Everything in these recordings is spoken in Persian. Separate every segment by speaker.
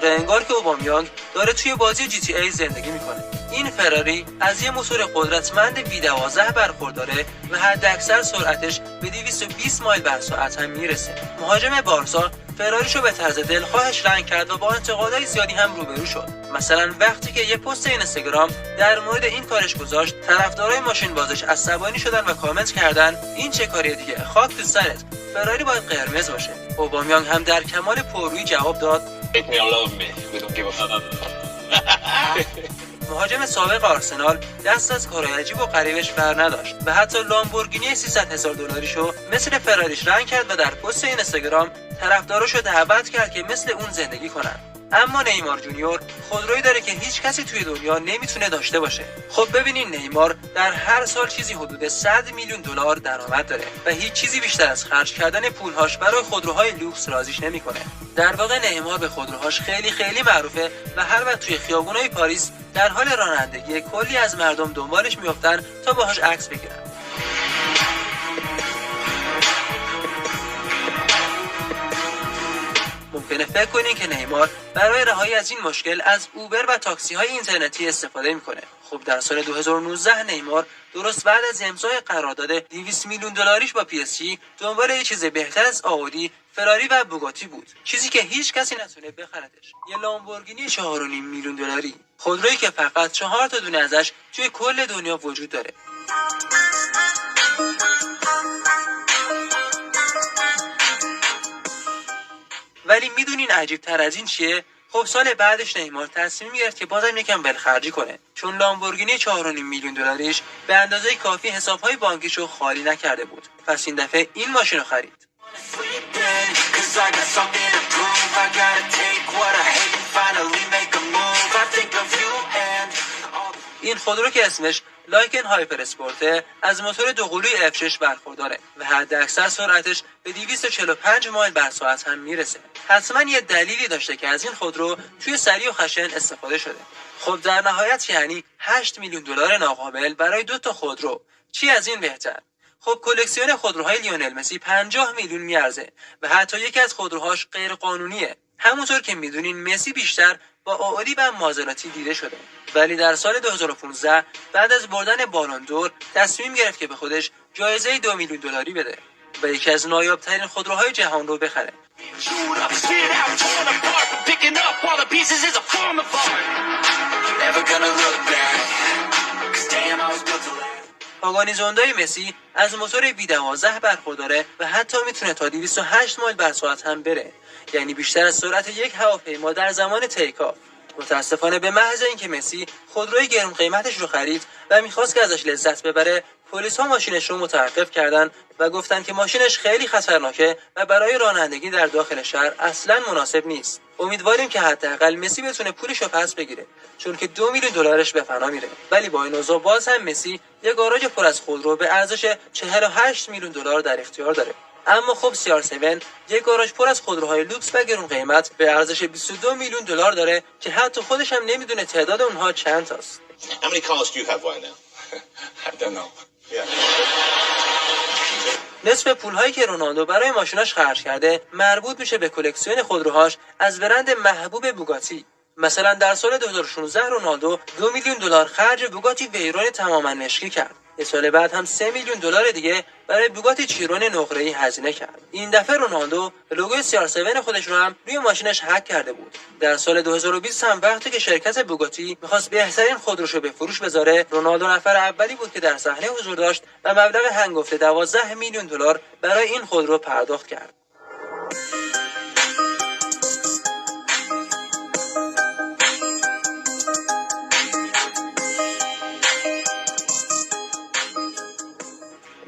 Speaker 1: واقع انگار که اوبامیانگ داره توی بازی GTA زندگی میکنه. این فراری از یه موتور قدرتمند V12 برخورداره و حداکثر سرعتش به 220 مایل بر ساعت هم میرسه. مهاجم بارسا فراریشو به طرز دلخواهش رنگ کرد و با انتقادهای زیادی هم روبرو شد. مثلا وقتی که یه پست اینستاگرام در مورد این کارش گذاشت، طرفدارای ماشین بازش عصبانی شدن و کامنت کردن این چه کاریه دیگه، خاک تو سرت، فراری باید قرمز باشه. اوبامیانگ هم در کمال پررویی جواب داد مهاجم سابق آرسنال دست از کارهای عجیب و غریبش بر نداشت و حتی لامبورگینی 300,000 دلاریشو مثل فراریش رنگ کرد و در پست اینستاگرام طرفداراشو دعوت کرد که مثل اون زندگی کنن. اما نیمار جونیور خودرویی داره که هیچ کسی توی دنیا نمیتونه داشته باشه. خب ببینین نیمار در هر سال چیزی حدود 100 میلیون دلار درآمد داره و هیچ چیزی بیشتر از خرج کردن پولهاش برای خودروهای لوکس راضیش نمیکنه. در واقع نیمار به خودروهاش خیلی معروفه و هر وقت توی خیابونای پاریس در حال رانندگی کلی از مردم دنبالش میافتن تا باهاش عکس بگیرن. ممکنه فکر کنین که نیمار برای رهایی از این مشکل از اوبر و تاکسی های اینترنتی استفاده میکنه. خب در سال 2019 نیمار درست بعد از امضای قرارداد 200 میلیون دلاریش با PSG دنبال یه چیز بهتر از آودی، فراری و بوگاتی بود، چیزی که هیچ کسی نتونه بخردش. یه لامبورگینی 4.5 میلیون دلاری، خودرویی که فقط 4 تا دونه ازش توی کل دنیا وجود داره. ولی میدونین عجیب تر از این چیه؟ خب سال بعدش نیمار تصمیم گرفت که بازم یکم ولخرجی کنه، چون لامبورگینی 4.5 میلیون دلاریش به اندازه کافی حسابهای بانکیشو خالی نکرده بود. پس این دفعه این ماشین رو خرید. این خودرو که اسمش لایکن هایپر اسپورته از موتور دوقلوی F6 برخورداره و حداکثر سرعتش به 245 مایل بر ساعت هم میرسه. حتما یه دلیلی داشته که از این خودرو توی سریع و خشن استفاده شده. خب در نهایت یعنی 8 میلیون دلار ناقابل برای 2 تا خودرو. چی از این بهتر؟ خب کلکسیون خودروهای لیونل مسی 50 میلیون میارزه و حتی یکی از خودروهاش غیر قانونیه. همونطور که میدونین مسی بیشتر با آودی و مازراتی دیده شده. ولی در سال 2015 بعد از بردن بالون دور تصمیم گرفت که به خودش جایزه 2 میلیون دلاری بده و یکی از نایاب‌ترین خودروهای جهان رو بخره. پاگانی زوندای مسی از موتور V12 برخورداره و حتی میتونه تا 208 مایل بر ساعت هم بره، یعنی بیشتر از سرعت یک هواپیما در زمان تیکاف. متاسفانه به محض اینکه مسی خودروی گرون قیمتش رو خرید و میخواست که ازش لذت ببره، پلیس ها ماشینش رو متوقف کردن و گفتن که ماشینش خیلی خطرناکه و برای رانندگی در داخل شهر اصلا مناسب نیست. امیدواریم که حداقل مسی بتونه پولش رو پس بگیره، چون که 2 میلیون دلارش به فنا میره. ولی با این اوضاع باز هم مسی یه گاراژ پر از خودرو به ارزش 48 میلیون دلار در اختیار داره. اما خب CR7 یک گاراژ پر از خودروهای لوکس و گرون قیمت به ارزش 22 میلیون دلار داره که حتی خودش هم نمیدونه تعداد اونها چند تاست.
Speaker 2: How many cars do you have right now? I don't know. Yeah.
Speaker 1: نصف پولهایی که رونالدو برای ماشیناش خرج کرده مربوط میشه به کلکسیون خودروهاش از برند محبوب بوگاتی. مثلا در سال 2016 رونالدو 2 میلیون دلار خرج بوگاتی ویرون تماما مشکی کرد. یه سال بعد هم 3 میلیون دلار دیگه برای بوگاتی چیرون نقره‌ای هزینه کرد. این دفعه رونالدو لوگوی CR7 خودش رو هم روی ماشینش هک کرده بود. در سال 2020 هم وقتی که شرکت بوگاتی می‌خواست بهترین خودروشو به فروش بذاره، رونالدو نفر اولی بود که در صحنه حضور داشت و مبلغ هنگفته 12 میلیون دلار برای این خودرو پرداخت کرد.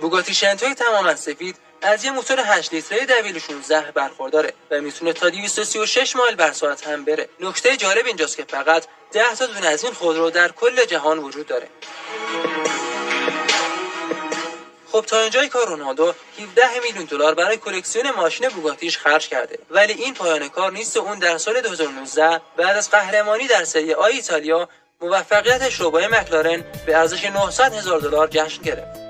Speaker 1: بوگاتی شنتوی تماما سفید از یه موتور 8 لیتره W16 برخورداره و میتونه تا 236 مایل بر ساعت هم بره. نکته جالب اینجاست که فقط 10 تا دونه از این خودرو در کل جهان وجود داره. خب تا اینجای کار رونالدو 17 میلیون دلار برای کلکسیون ماشین بوگاتیش خرج کرده. ولی این پایان کار نیست. اون در سال 2019 بعد از قهرمانی در سری آ ایتالیا موفقیتش رو با مکلارن به ارزش 900,000 دلار جشن گرفت.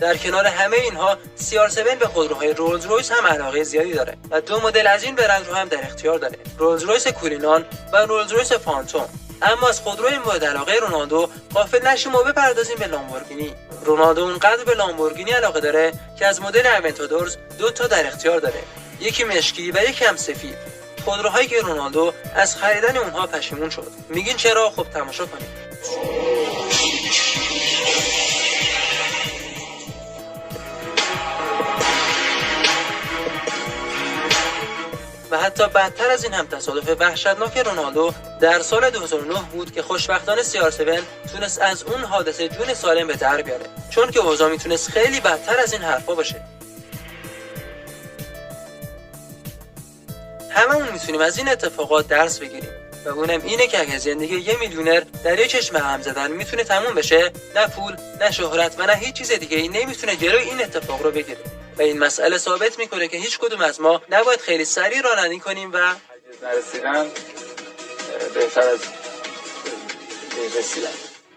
Speaker 1: در کنار همه اینها CR7 به خودروهای رولز رویس هم علاقه زیادی داره و 2 مدل از این برند رو هم در اختیار داره، رولز رویس کولینان و رولز رویس فانتوم. اما از خودروی مورد علاقه رونالدو غافل نشیم و بپردازیم به لامبورگینی. رونالدو اونقدر به لامبورگینی علاقه داره که از مدل اونتادورز 2 تا در اختیار داره، یکی مشکی و یکی هم سفید. خودروهایی که رونالدو از خریدن اونها پشیمون شد. میگین چرا؟ خب تماشا کنید. و حتی بدتر از این هم تصادف وحشتناک رونالدو در سال 2009 بود که خوشبختانه CR7 تونست از اون حادثه جون سالم به در بیاره، چون که اوضاع میتونست خیلی بدتر از این حرفا باشه. هممون میتونیم از این اتفاقات درس بگیریم و اونم اینه که اگه زندگی یه میلیونر در یه چشم هم زدن میتونه تموم بشه، نه پول، نه شهرت و نه هیچ چیز دیگه ای نمیتونه جلوی این اتفاق رو بگیره. و این مسئله ثابت میکنه که هیچ کدوم از ما نباید خیلی سریع رانندگی کنیم و
Speaker 3: نرسیدن بهتر از رسیدن.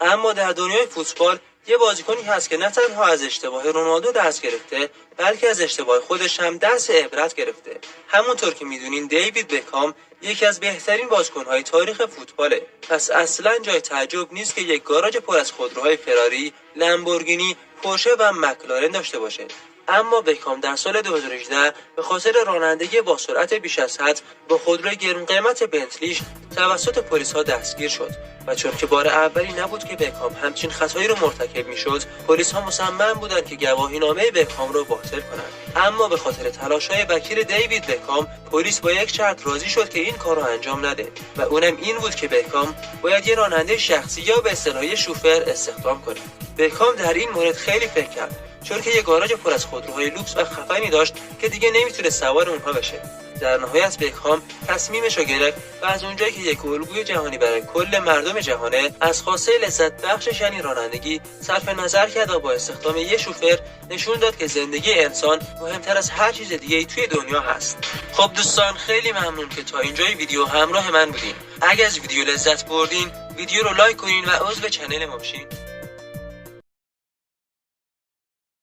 Speaker 1: اما در دنیای فوتبال یه بازیکنی هست که نه تنها از اشتباه رونالدو درس گرفته، بلکه از اشتباه خودش هم درس عبرت گرفته. همونطور که میدونین دیوید بکام یکی از بهترین بازیکن‌های تاریخ فوتباله. پس اصلا جای تعجب نیست که یک گاراژ پر از خودروهای فراری، لامبورگینی، پورشه و مکلارن داشته باشه. اما بکام در سال 2018 به خاطر رانندگی با سرعت بیش از حد با خودروی گران قیمت بنتلیش توسط پلیس‌ها دستگیر شد و چون که بار اولی نبود که بکام همچین خطایی رو مرتکب می‌شد، پلیس‌ها مصمم بودند که گواهینامه بکام رو باطل کنند. اما به خاطر تلاش‌های وکیل دیوید بکام، پلیس با یک شرط راضی شد که این کار رو انجام نده و اونم این بود که بکام باید یه راننده شخصی یا به اصطلاح شوفر استخدام کنه. بکام در این مورد خیلی فکر کرد، چون که یه گاراژ پر از خودروهای لوکس و خفنی داشت که دیگه نمیتونه سوار اونها بشه. در نهایت بکام تصمیمش رو گرفت و از اونجایی که یک الگوی جهانی برای کل مردم جهانه، از خواسته لذت بخشش یعنی رانندگی صرف نظر کرد و با استخدام یه شوفر نشون داد که زندگی انسان مهمتر از هر چیز دیگه‌ای توی دنیا هست. خب دوستان، خیلی ممنون که تا اینجای ویدیو همراه من بودین. اگه از ویدیو لذت بردین، ویدیو رو لایک کنین و عضو چنل ما بشین.